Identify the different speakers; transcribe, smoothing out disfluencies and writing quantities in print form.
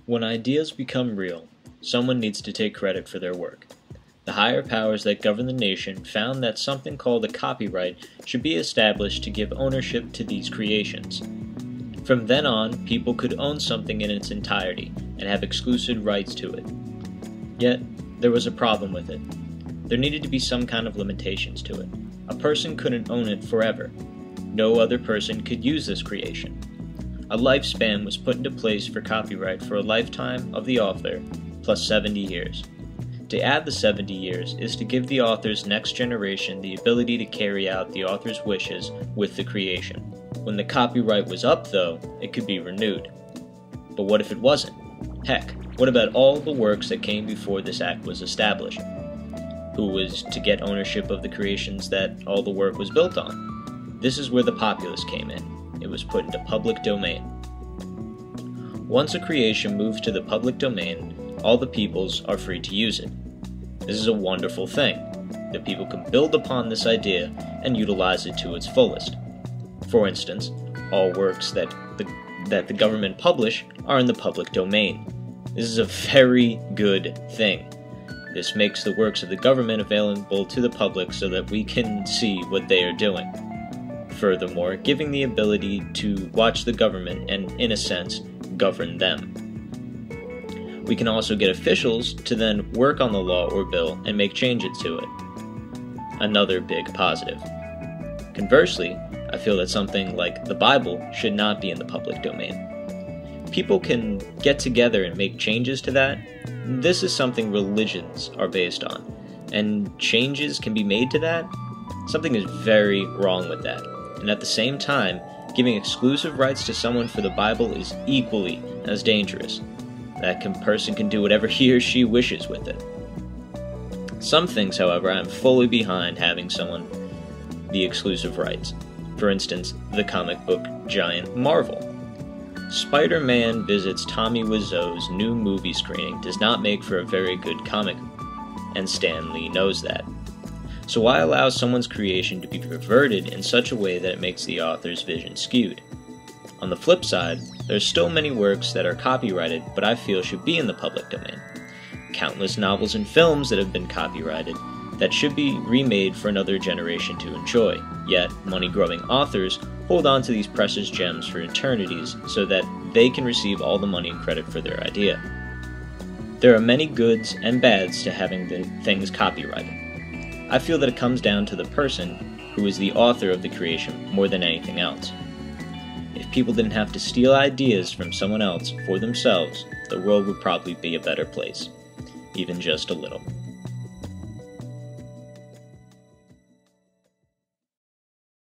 Speaker 1: When ideas become real, someone needs to take credit for their work. The higher powers that govern the nation found that something called a copyright should be established to give ownership to these creations. From then on, people could own something in its entirety and have exclusive rights to it. Yet, there was a problem with it. There needed to be some kind of limitations to it. A person couldn't own it forever. No other person could use this creation. A lifespan was put into place for copyright for a lifetime of the author, plus 70 years. To add the 70 years is to give the author's next generation the ability to carry out the author's wishes with the creation. When the copyright was up, though, it could be renewed. But what if it wasn't? Heck, what about all the works that came before this act was established? Who was to get ownership of the creations that all the work was built on? This is where the populace came in. It was put into public domain. Once a creation moves to the public domain, all the peoples are free to use it. This is a wonderful thing. The people can build upon this idea and utilize it to its fullest. For instance, all works that the government publish are in the public domain. This is a very good thing. This makes the works of the government available to the public so that we can see what they are doing. Furthermore, giving the ability to watch the government and, in a sense, govern them. We can also get officials to then work on the law or bill and make changes to it. Another big positive. Conversely, I feel that something like the Bible should not be in the public domain. People can get together and make changes to that. This is something religions are based on, and changes can be made to that. Something is very wrong with that. And at the same time, giving exclusive rights to someone for the Bible is equally as dangerous. That person can do whatever he or she wishes with it. Some things, however, I am fully behind having someone the exclusive rights. For instance, the comic book giant Marvel. Spider-Man visits Tommy Wiseau's new movie screening does not make for a very good comic, and Stan Lee knows that. So why allow someone's creation to be perverted in such a way that it makes the author's vision skewed? On the flip side, there are still many works that are copyrighted but I feel should be in the public domain. Countless novels and films that have been copyrighted that should be remade for another generation to enjoy, yet money-grubbing authors hold on to these precious gems for eternities so that they can receive all the money and credit for their idea. There are many goods and bads to having the things copyrighted. I feel that it comes down to the person who is the author of the creation more than anything else. If people didn't have to steal ideas from someone else for themselves, the world would probably be a better place, even just a little.